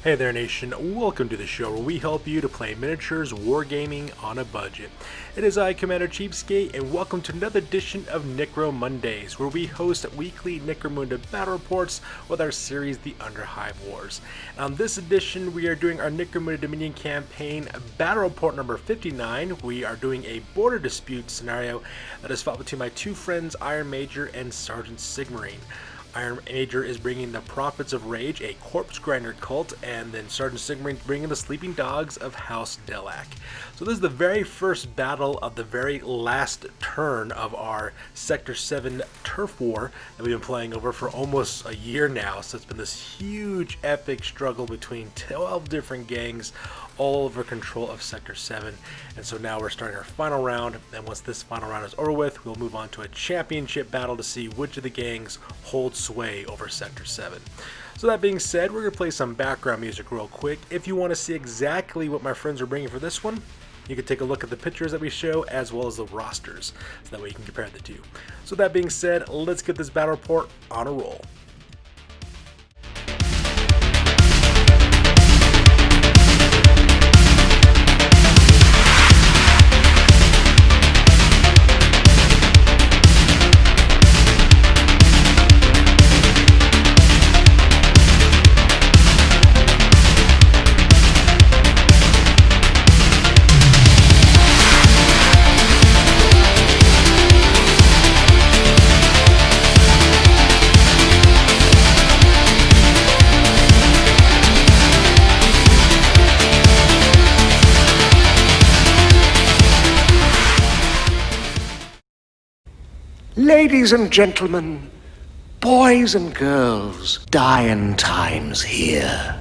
Hey there nation, welcome to the show where we help you to play miniatures wargaming on a budget. It is I, Commander Cheapskate, and welcome to another edition of Necro-Mondays, where we host weekly Necromunda Battle Reports with our series, The Underhive Wars. On this edition, we are doing our Necromunda Dominion campaign Battle Report number 59. We are doing a border dispute scenario that is fought between my two friends, Iron Major and Sergeant Sigmarine. Iron Major is bringing the Prophets of Rage, a corpse grinder cult, and then Sergeant Sigmarine bringing the Sleeping Dogs of House Delaque. So this is the very first battle of the very last turn of our Sector 7 turf war that we've been playing over for almost a year now. So it's been this huge epic struggle between 12 different gangs all over control of Sector 7, and so now we're starting our final round, and once this final round is over with, we'll move on to a championship battle to see which of the gangs hold sway over Sector 7. So that being said, we're going to play some background music real quick. If you want to see exactly what my friends are bringing for this one, you can take a look at the pictures that we show as well as the rosters, so that way you can compare the two. So that being said, let's get this battle report on a roll. Ladies and gentlemen, boys and girls, dying times here.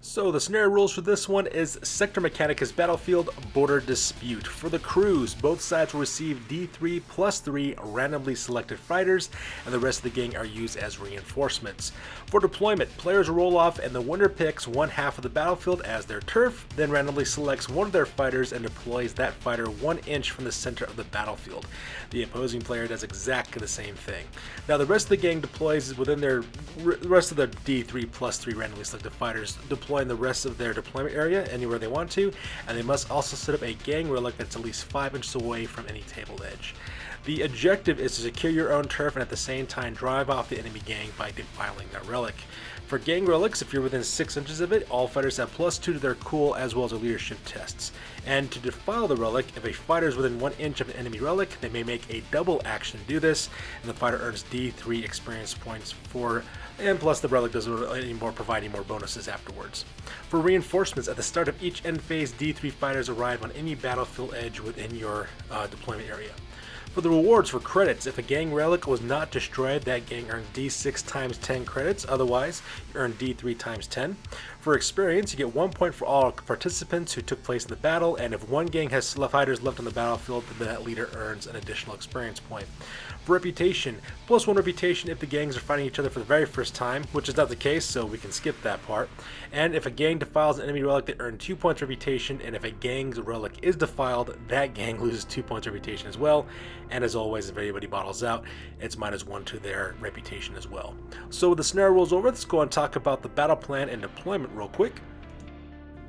So the scenario rules for this one is Sector Mechanicus Battlefield Border Dispute. For the crews, both sides will receive D3 plus 3 randomly selected fighters, and the rest of the gang are used as reinforcements. For deployment, players roll off and the winner picks one half of the battlefield as their turf, then randomly selects one of their fighters and deploys that fighter 1 inch from the center of the battlefield. The opposing player does exactly the same thing. Now the rest of the gang deploys within the rest of the D3 plus 3 randomly selected fighters, deploying the rest of their deployment area anywhere they want to, and they must also set up a gang relic that's at least 5 inches away from any table edge. The objective is to secure your own turf and at the same time drive off the enemy gang by defiling that relic. For gang relics, if you're within 6 inches of it, all fighters have +2 to their cool as well as their leadership tests. And to defile the relic, if a fighter is within 1 inch of an enemy relic, they may make a double action to do this, and the fighter earns D3 experience points for, and plus the relic doesn't provide any more bonuses afterwards. For reinforcements, at the start of each end phase, D3 fighters arrive on any battlefield edge within your deployment area. For the rewards for credits, if a gang relic was not destroyed, that gang earned D6 times 10 credits, otherwise you earn D3 times 10. For experience, you get 1 point for all participants who took place in the battle, and if one gang has fighters left on the battlefield, then that leader earns an additional experience point. For reputation, +1 reputation if the gangs are fighting each other for the very first time, which is not the case, so we can skip that part. And if a gang defiles an enemy relic, they earn 2 points reputation, and if a gang's relic is defiled, that gang loses 2 points reputation as well. And as always, if anybody bottles out, it's -1 to their reputation as well. So with the scenario rules over, let's go and talk about the battle plan and deployment real quick.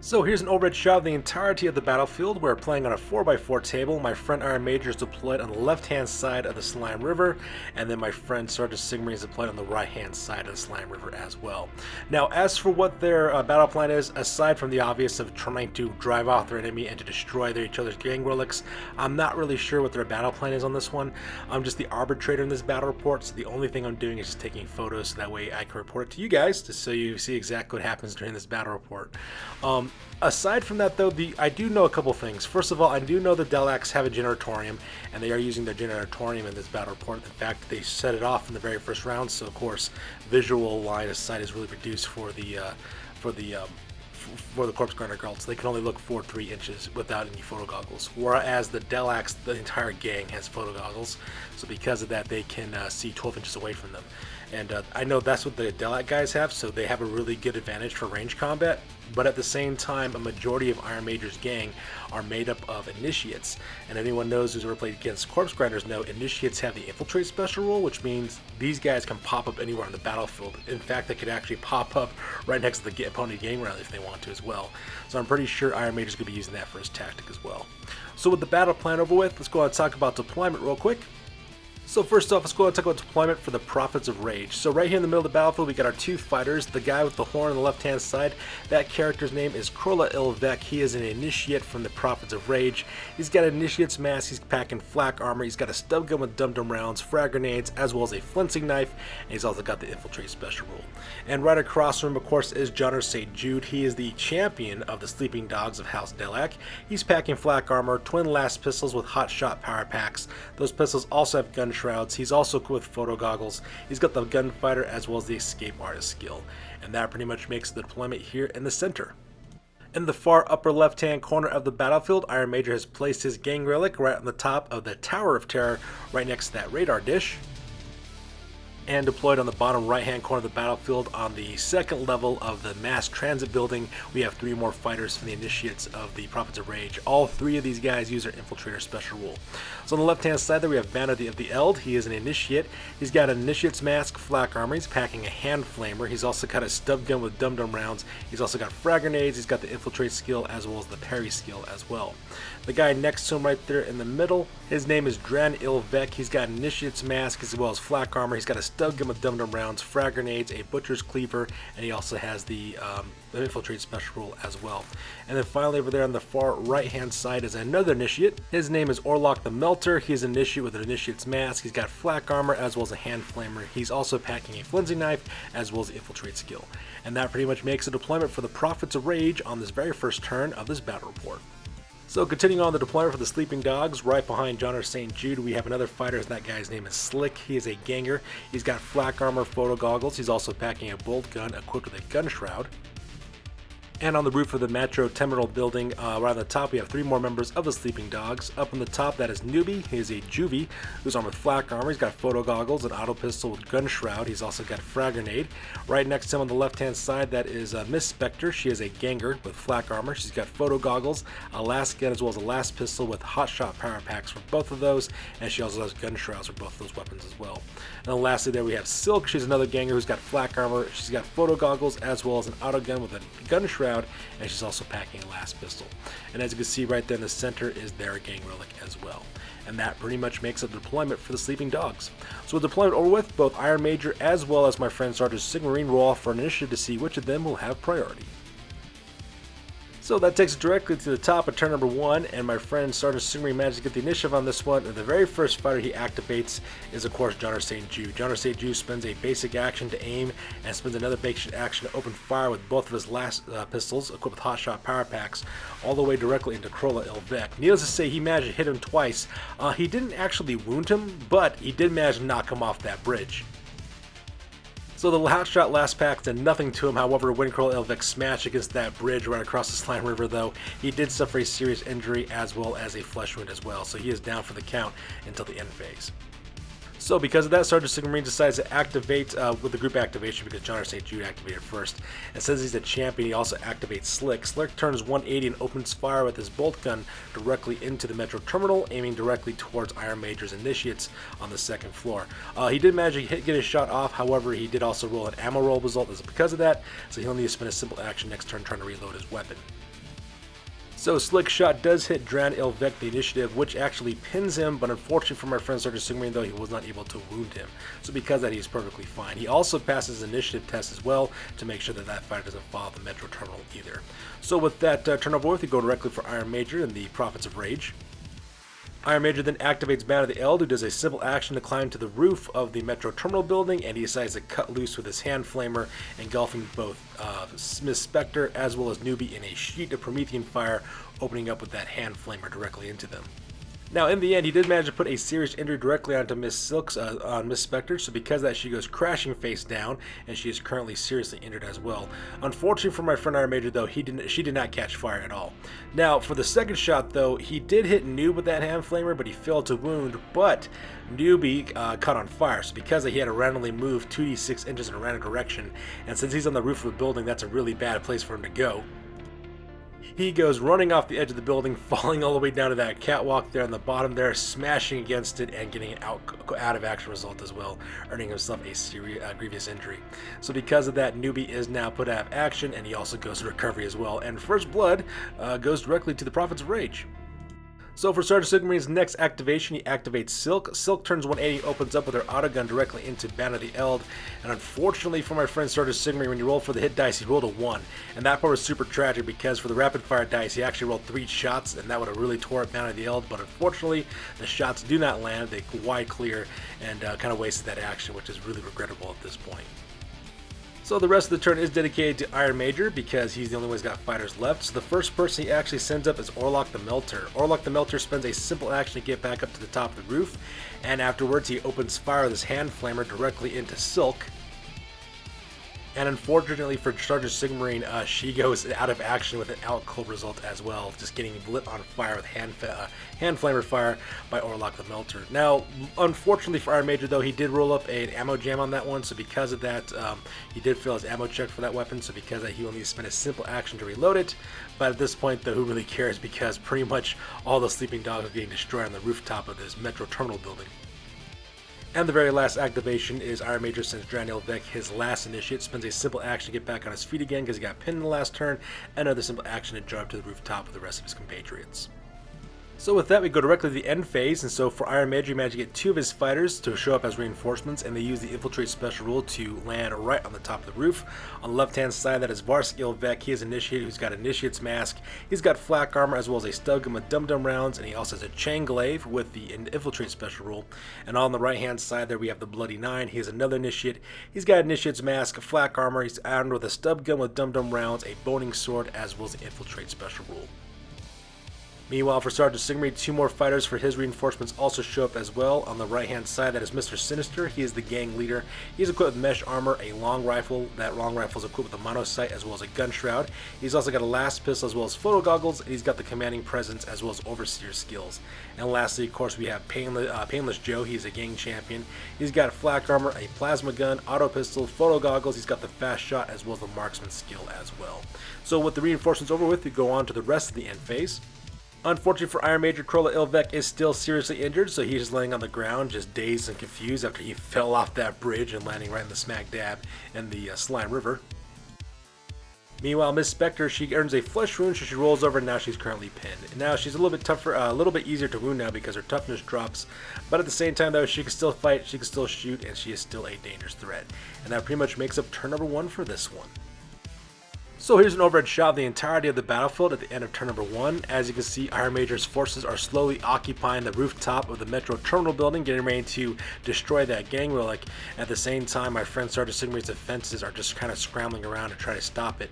So here's an overhead shot of the entirety of the battlefield. We're playing on a 4x4 table. My friend Iron Major is deployed on the left-hand side of the Slime River, and then my friend Sergeant Sigmarine is deployed on the right-hand side of the Slime River as well. Now, as for what their battle plan is, aside from the obvious of trying to drive off their enemy and to destroy each other's gang relics, I'm not really sure what their battle plan is on this one. I'm just the arbitrator in this battle report, so the only thing I'm doing is just taking photos so that way I can report it to you guys, just so you see exactly what happens during this battle report. Aside from that, though, I do know a couple things. First of all, I do know the Delaques have a generatorium, and they are using their generatorium in this battle report. In fact, they set it off in the very first round, so of course, visual line of sight is really reduced for the corpse grinder girls. They can only look 3 inches without any photo goggles. Whereas the Delaques, the entire gang has photo goggles, so because of that, they can see 12 inches away from them. And I know that's what the Delaque guys have, so they have a really good advantage for range combat. But at the same time, a majority of Iron Major's gang are made up of initiates. And anyone knows who's ever played against corpse grinders know initiates have the infiltrate special rule, which means these guys can pop up anywhere on the battlefield. In fact, they could actually pop up right next to the opponent gang rally if they want to as well. So I'm pretty sure Iron Major's going to be using that for his tactic as well. So with the battle plan over with, let's go ahead and talk about deployment real quick. So first off, let's go ahead and talk about deployment for the Prophets of Rage. So right here in the middle of the battlefield, we got our two fighters. The guy with the horn on the left-hand side, that character's name is Krola Ilvek. He is an initiate from the Prophets of Rage. He's got an initiate's mask, he's packing flak armor, he's got a stub gun with dum-dum rounds, frag grenades, as well as a flinching knife, and he's also got the infiltrate special rule. And right across from him, of course, is Jonner St. Jude. He is the champion of the Sleeping Dogs of House Delaque. He's packing flak armor, twin last pistols with hot shot power packs. Those pistols also have gun shrouds. He's also equipped with photo goggles. He's got the gunfighter as well as the escape artist skill. And that pretty much makes the deployment here in the center. In the far upper left-hand corner of the battlefield, Iron Major has placed his gang relic right on the top of the Tower of Terror, right next to that radar dish. And deployed on the bottom right-hand corner of the battlefield on the second level of the mass transit building, we have three more fighters from the initiates of the Prophets of Rage. All three of these guys use their infiltrator special rule. So on the left-hand side there we have Banner of the Eld. He is an initiate. He's got an initiate's mask, flak armor. He's packing a hand flamer. He's also got a stub gun with dum-dum rounds. He's also got frag grenades. He's got the infiltrate skill as well as the parry skill as well. The guy next to him right there in the middle, his name is Dran Ilvek. He's got an initiate's mask as well as flak armor. He's got a stub gun with dum-dum rounds, frag grenades, a butcher's cleaver, and he also has the infiltrate special rule as well. And then finally over there on the far right hand side is another initiate. His name is Orlok the Melter. He's an initiate with an initiate's mask. He's got flak armor as well as a hand flamer. He's also packing a flinching knife as well as the infiltrate skill. And that pretty much makes a deployment for the Prophets of Rage on this very first turn of this battle report. So continuing on the deployment for the Sleeping Dogs, right behind Jonner St. Jude, we have another fighter, and that guy's name is Slick. He is a ganger. He's got flak armor, photo goggles. He's also packing a bolt gun equipped with a gun shroud. And on the roof of the Metro Terminal building, right on the top, we have three more members of the Sleeping Dogs. Up on the top, that is Newbie. He is a juvie who's armed with flak armor. He's got photo goggles, an auto pistol with gun shroud. He's also got a frag grenade. Right next to him on the left-hand side, that is Miss Spectre. She is a ganger with flak armor. She's got photo goggles, a last gun, as well as a last pistol with hot shot power packs for both of those. And she also has gun shrouds for both of those weapons as well. And then lastly, there we have Silk. She's another ganger who's got flak armor. She's got photo goggles, as well as an auto gun with a gun shroud. And she's also packing a last pistol. And as you can see right there in the center is their gang relic as well. And that pretty much makes up the deployment for the Sleeping Dogs. So with deployment over with, both Iron Major as well as my friend Sergeant Sigmarine roll off for an initiative to see which of them will have priority. So that takes it directly to the top of turn number 1, and my friend Sergeant Sigmarine managed to get the initiative on this one. And the very first fighter he activates is, of course, Jonner St. Jude. Jonner St. Jude spends a basic action to aim and spends another basic action to open fire with both of his last pistols equipped with hot shot power packs all the way directly into Krola Ilvek. Needless to say, he managed to hit him twice. He didn't actually wound him, but he did manage to knock him off that bridge. So the hotshot last pack did nothing to him. However, when Krola Ilvek smashed against that bridge right across the Slime River, though, he did suffer a serious injury as well as a flesh wound as well. So he is down for the count until the end phase. So because of that, Sergeant Sigmarine decides to activate with the group activation because Jonner St. Jude activated first. And since he's a champion, he also activates Slick. Slick turns 180 and opens fire with his bolt gun directly into the Metro Terminal, aiming directly towards Iron Major's initiates on the second floor. He did manage to get his shot off, however, he did also roll an ammo roll result because of that, so he'll need to spend a simple action next turn trying to reload his weapon. So Slick Shot does hit Dran Ilvek, the initiative, which actually pins him, but unfortunately for my friend Sergeant Sigmarine, though, he was not able to wound him. So because of that, he's perfectly fine. He also passes his initiative test as well to make sure that that fighter doesn't follow the Metro Terminal either. So with that turnover with, we go directly for Iron Major and the Prophets of Rage. Iron Major then activates Banner of the Eld, who does a simple action to climb to the roof of the Metro Terminal building, and he decides to cut loose with his hand flamer, engulfing both Miss Spectre as well as Newbie in a sheet of Promethean fire, opening up with that hand flamer directly into them. Now, in the end, he did manage to put a serious injury directly onto Miss Silk's on Miss Spectre, so because of that, she goes crashing face down, and she is currently seriously injured as well. Unfortunately for my friend Iron Major, though, she did not catch fire at all. Now, for the second shot, though, he did hit Noob with that hand flamer, but he failed to wound, but Newbie caught on fire, so because he had to randomly move 2d6 inches in a random direction, and since he's on the roof of a building, that's a really bad place for him to go. He goes running off the edge of the building, falling all the way down to that catwalk there on the bottom there, smashing against it and getting an out of action result as well, earning himself a grievous injury. So because of that, Newbie is now put out of action, and he also goes to recovery as well. And First Blood goes directly to the Prophets of Rage. So for Sergeant Sigmarin's next activation, he activates Silk. Silk turns 180, opens up with her autogun directly into Banner the Eld. And unfortunately for my friend Sergeant Sigmarin, when you roll for the hit dice, he rolled a 1. And that part was super tragic because for the rapid fire dice, he actually rolled 3 shots, and that would have really tore up Banner the Eld. But unfortunately, the shots do not land. They wide clear and kind of wasted that action, which is really regrettable at this point. So the rest of the turn is dedicated to Iron Major because he's the only one who's got fighters left. So the first person he actually sends up is Orlok the Melter. Orlok the Melter spends a simple action to get back up to the top of the roof, and afterwards he opens fire with his hand flamer directly into Silk. And unfortunately for Sergeant Sigmarine, she goes out of action with an out cold result as well, just getting lit on fire with hand flamer fire by Orlok the Melter. Now, unfortunately for Iron Major, though, he did roll up an ammo jam on that one, so because of that, he did fail his ammo check for that weapon, so because of that, he will need to spend a simple action to reload it. But at this point, though, who really cares, because pretty much all the sleeping dogs are getting destroyed on the rooftop of this Metro Terminal building. And the very last activation is Iron Major sends Daniel Vec his last initiate, spends a simple action to get back on his feet again because he got pinned in the last turn, and another simple action to jump to the rooftop with the rest of his compatriots. So with that, we go directly to the end phase, and so for Iron Major, he managed to get 2 of his fighters to show up as reinforcements, and they use the Infiltrate special rule to land right on the top of the roof. On the left-hand side, that is Varsk Ilvek. He is Initiate, who's got Initiate's Mask. He's got flak armor, as well as a stub gun with dum-dum rounds, and he also has a chain glaive with the Infiltrate special rule. And on the right-hand side there, we have the Bloody Nine. He is another Initiate. He's got Initiate's Mask, flak armor. He's armed with a stub gun with dum-dum rounds, a boning sword, as well as the Infiltrate special rule. Meanwhile, for Sergeant Sigmarin, 2 more fighters for his reinforcements also show up as well. On the right-hand side, that is Mr. Sinister. He is the gang leader. He's equipped with mesh armor, a long rifle. That long rifle is equipped with a mono-sight as well as a gun shroud. He's also got a last pistol as well as photo goggles, and he's got the commanding presence as well as overseer skills. And lastly, of course, we have Painless Joe. He's a gang champion. He's got flak armor, a plasma gun, auto pistol, photo goggles. He's got the fast shot as well as the marksman skill as well. So with the reinforcements over with, we go on to the rest of the end phase. Unfortunately for Iron Major, Krola Ilvek is still seriously injured, so he's just laying on the ground, just dazed and confused after he fell off that bridge and landing right in the smack dab in the Slime River. Meanwhile, Miss Spectre, she earns a flesh wound, so she rolls over, and now she's currently pinned. Now she's a little bit tougher, a little bit easier to wound now because her toughness drops, but at the same time, though, she can still fight, she can still shoot, and she is still a dangerous threat. And that pretty much makes up turn number 1 for this one. So here's an overhead shot of the entirety of the battlefield at the end of turn number 1. As you can see, Iron Major's forces are slowly occupying the rooftop of the Metro Terminal building, getting ready to destroy that gang relic. At the same time, my friend Sergeant Sigmarin's defenses are just kind of scrambling around to try to stop it.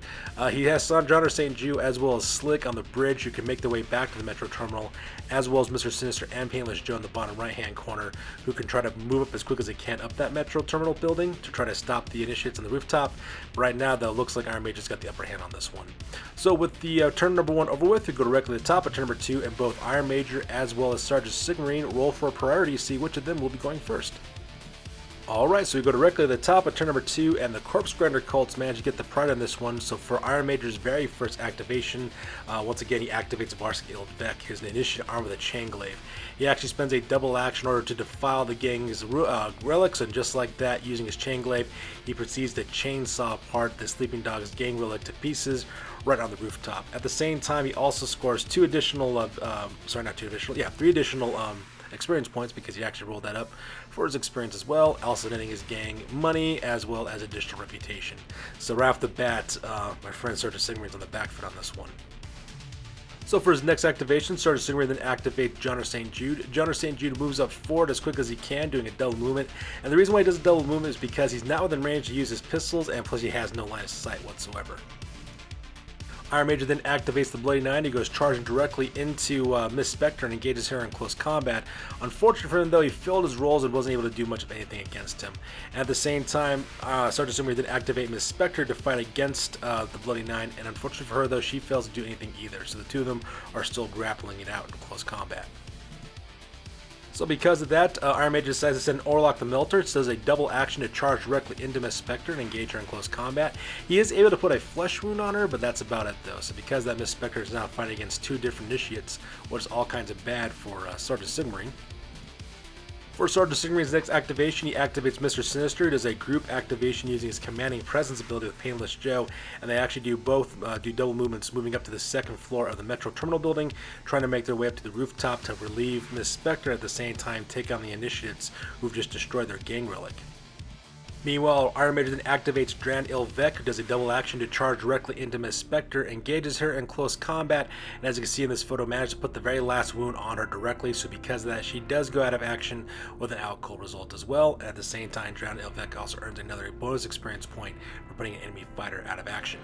He has Sandrana St. Jew as well as Slick on the bridge who can make their way back to the Metro Terminal, as well as Mr. Sinister and Painless Joe in the bottom right-hand corner, who can try to move up as quick as they can up that Metro Terminal building to try to stop the initiates on the rooftop. Right now, though, it looks like Iron Major's got the upper hand on this one. So with the turn number 1 over with, we go directly to the top of turn number 2, and both Iron Major as well as Sergeant Sigmarin roll for a priority to see which of them will be going first. Alright, so we go directly to the top of turn number 2, and the Corpse Grinder Cults manage to get the pride on this one. So for Iron Major's very first activation, once again he activates Varsk Ilvek, his initiate arm with a chain glaive. He actually spends a double action in order to defile the gang's relics, and just like that, using his chain glaive, he proceeds to chainsaw apart the Sleeping Dog's gang relic to pieces right on the rooftop. At the same time, he also scores 3 additional experience points because he actually rolled that up for his experience as well, also netting his gang money as well as additional reputation. So right off the bat, my friend Sergeant Sigmarin's on the back foot on this one. So for his next activation, Sergeant Sigmarin then activates Johnner St. Jude. Johnner St. Jude moves up forward as quick as he can, doing a double movement. And the reason why he does a double movement is because he's not within range to use his pistols, and plus he has no line of sight whatsoever. Iron Major then activates the Bloody Nine. He goes charging directly into Miss Spectre and engages her in close combat. Unfortunately for him, though, he failed his rolls and wasn't able to do much of anything against him. At the same time, Sergeant Sigmund then activate Miss Spectre to fight against the Bloody Nine, and unfortunately for her, though, she fails to do anything either. So the two of them are still grappling it out in close combat. So because of that, Iron Major decides to send Orlok the Melter. It does a double action to charge directly into Miss Spectre and engage her in close combat. He is able to put a flesh wound on her, but that's about it though. So because that Miss Spectre is now fighting against two different initiates, which is all kinds of bad for Sergeant Sigmarine. For Sergeant Sigmarine's next activation, he activates Mr. Sinister. It is a group activation using his Commanding Presence ability with Painless Joe, and they actually do both do double movements, moving up to the second floor of the Metro Terminal building, trying to make their way up to the rooftop to relieve Miss Spectre, at the same time take on the Initiates who've just destroyed their gang relic. Meanwhile, Iron Major then activates Dran Ilvek, who does a double action to charge directly into Miss Spectre, engages her in close combat, and as you can see in this photo, managed to put the very last wound on her directly, so because of that, she does go out of action with an out cold result as well. At the same time, Dran Ilvek also earns another bonus experience point for putting an enemy fighter out of action.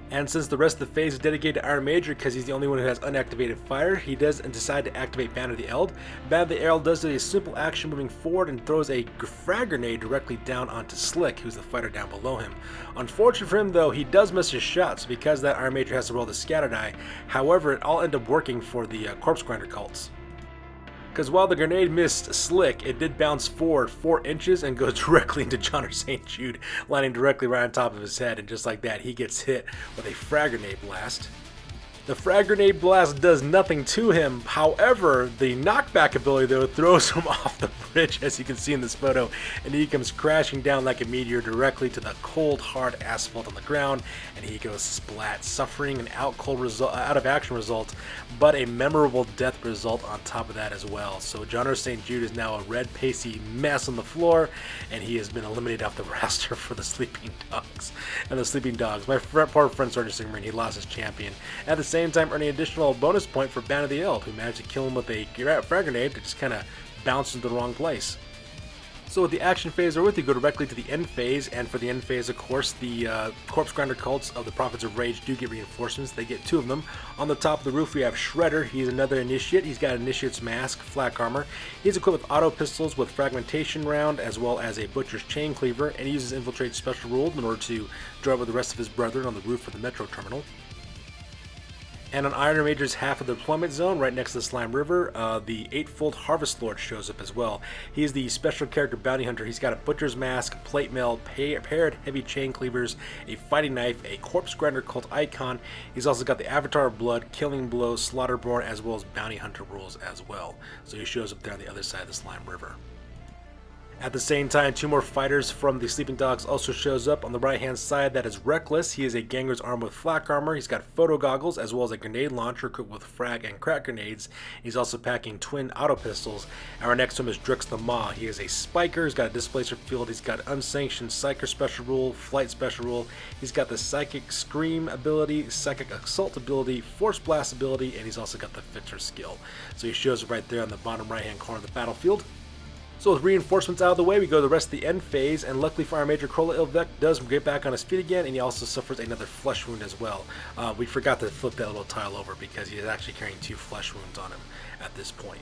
And since the rest of the phase is dedicated to Iron Major because he's the only one who has unactivated fire, he does decide to activate Banner of the Eld. Banner of the Eld does a simple action moving forward and throws a frag grenade directly down onto Slick, who's the fighter down below him. Unfortunate for him though, he does miss his shots because that Iron Major has to roll the scatter die. However, it all ended up working for the Corpse Grinder cults. Because while the grenade missed Slick, it did bounce forward 4 inches and goes directly into John St. Jude, landing directly right on top of his head, and just like that, he gets hit with a frag grenade blast. The frag grenade blast does nothing to him. However, the knockback ability though throws him off the bridge, as you can see in this photo, and he comes crashing down like a meteor directly to the cold, hard asphalt on the ground, and he goes splat, suffering an out of action result, but a memorable death result on top of that as well. So John St. Jude is now a red, pasty mess on the floor, and he has been eliminated off the roster for the Sleeping Dogs. And the Sleeping Dogs, my poor friend Sergeant Sigmarine, he lost his champion. At the same time, earning an additional bonus point for Banner of the Eld, who managed to kill him with a frag grenade that just kind of bounced into the wrong place. So with the action phase over with, you go directly to the end phase, and for the end phase, of course, the Corpse Grinder cults of the Prophets of Rage do get reinforcements. They get 2 of them. On the top of the roof, we have Shredder. He's another Initiate. He's got Initiate's Mask, flak armor. He's equipped with auto pistols with fragmentation round, as well as a Butcher's Chain Cleaver, and he uses Infiltrate special rule in order to drive with the rest of his brethren on the roof of the Metro Terminal. And on Iron Major's half of the deployment zone, right next to the Slime River, the Eightfold Harvest Lord shows up as well. He is the special character bounty hunter. He's got a Butcher's Mask, plate mail, paired heavy chain cleavers, a fighting knife, a Corpse Grinder cult icon. He's also got the Avatar of Blood, Killing Blow, Slaughterborn, as well as Bounty Hunter rules as well. So he shows up there on the other side of the Slime River. At the same time, 2 more fighters from the Sleeping Dogs also shows up. On the right hand side, that is Reckless. He is a Ganger's armed with flak armor. He's got photo goggles as well as a grenade launcher equipped with frag and crack grenades. He's also packing twin auto pistols. And right next to him is Drix the Maw. He is a spiker. He's got a displacer field. He's got unsanctioned psyker special rule, flight special rule. He's got the psychic scream ability, psychic assault ability, force blast ability, and he's also got the fixer skill. So he shows up right there on the bottom right hand corner of the battlefield. So with reinforcements out of the way, we go to the rest of the end phase, and luckily for our Major, Krola Ilvek does get back on his feet again, and he also suffers another flesh wound as well. We forgot to flip that little tile over because he is actually carrying 2 flesh wounds on him at this point.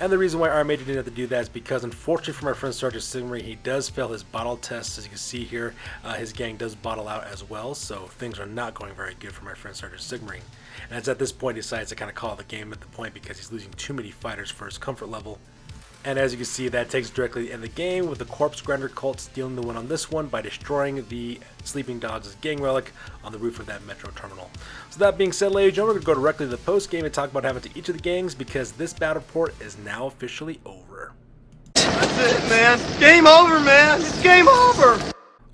And the reason why our Major didn't have to do that is because, unfortunately for my friend Sergeant Sigmarine, he does fail his bottle test. As you can see here, his gang does bottle out as well, so things are not going very good for my friend Sergeant Sigmarine. And it's at this point he decides to kind of call the game at the point because he's losing too many fighters for his comfort level. And as you can see, that takes directly to the end of the game, with the Corpse Grinder cult stealing the win on this one by destroying the Sleeping Dogs' gang relic on the roof of that Metro Terminal. So that being said, ladies and gentlemen, we're going to go directly to the post-game and talk about what happened to each of the gangs, because this battle report is now officially over. That's it, man. Game over, man. It's game over.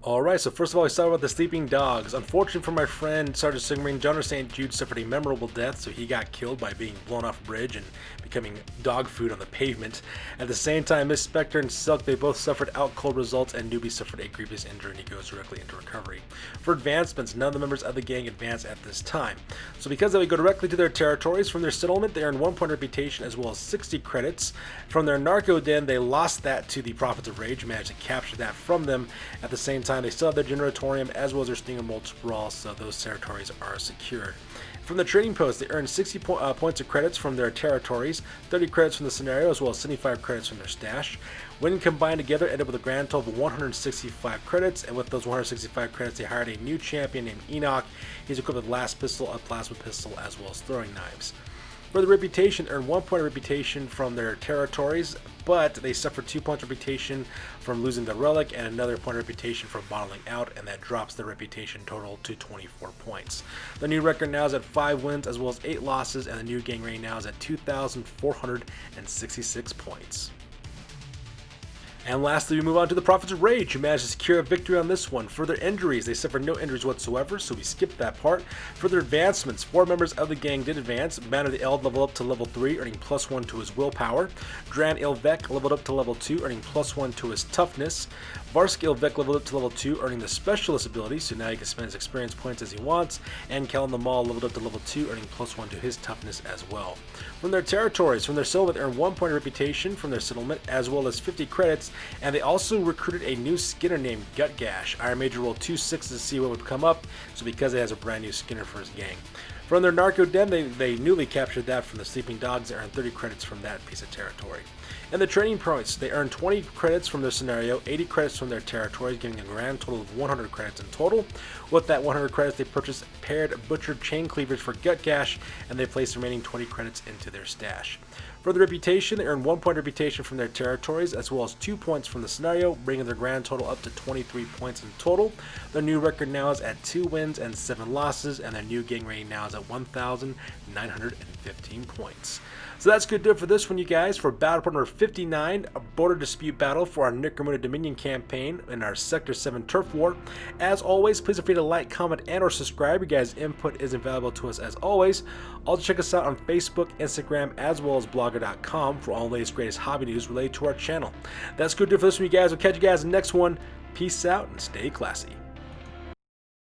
Alright, so first of all, we saw about the Sleeping Dogs. Unfortunately for my friend Sergeant Sigmarine, John St. Jude suffered a memorable death, so he got killed by being blown off a bridge and becoming dog food on the pavement. At the same time, Miss Spectre and Silk, they both suffered out cold results, and Newbie suffered a grievous injury and he goes directly into recovery. For advancements, none of the members of the gang advance at this time. So because they go directly to their territories, from their settlement they earn 1 point reputation as well as 60 credits. From their narco den, they lost that to the Prophets of Rage, managed to capture that from them. At the same time, time, they still have their Generatorium as well as their Stinger Mold Sprawl, so those territories are secured. From the trading post, they earn 60 points of credits from their territories, 30 credits from the scenario, as well as 75 credits from their stash. When combined together, end up with a grand total of 165 credits, and with those 165 credits, they hired a new champion named Enoch. He's equipped with Last Pistol, a Plasma Pistol, as well as throwing knives. For the reputation, earn 1 point of reputation from their territories, but they suffer 2 points of reputation from losing the relic and another point of reputation from bottling out, and that drops their reputation total to 24 points. The new record now is at 5 wins as well as 8 losses, and the new gang rating now is at 2,466 points. And lastly, we move on to the Prophets of Rage, who managed to secure a victory on this one. For their injuries, they suffered no injuries whatsoever, so we skipped that part. For their advancements, 4 members of the gang did advance. Banner the Eld leveled up to level 3, earning +1 to his willpower. Dran Ilvek leveled up to level 2, earning +1 to his toughness. Varsk Ilvek leveled up to level 2, earning the specialist ability, so now he can spend his experience points as he wants. And Kellen the Maul leveled up to level 2, earning +1 to his toughness as well. From their territories, from their settlement, earn 1 point of reputation from their settlement, as well as 50 credits. And they also recruited a new Skinner named Gutgash. Iron Major rolled 2 6s to see what would come up, so because it has a brand new Skinner for his gang. From their Narco Den, they newly captured that from the Sleeping Dogs. They earned 30 credits from that piece of territory. And the training points, they earned 20 credits from their scenario, 80 credits from their territories, giving a grand total of 100 credits in total. With that 100 credits, they purchased paired butchered chain cleavers for Gutgash, and they placed the remaining 20 credits into their stash. For the reputation, they earned 1 point of reputation from their territories, as well as 2 points from the scenario, bringing their grand total up to 23 points in total. Their new record now is at 2 wins and 7 losses, and their new gang rating now is at 1,915 points. So that's good to do it for this one, you guys, for Battle Report number 59, a border dispute battle for our Necromunda Dominion campaign in our Sector 7 Turf War. As always, please feel free to like, comment, and or subscribe. Your guys' input is invaluable to us as always. Also check us out on Facebook, Instagram, as well as blogger.com for all the latest, greatest hobby news related to our channel. That's good to do it for this one, you guys. We'll catch you guys in the next one. Peace out and stay classy.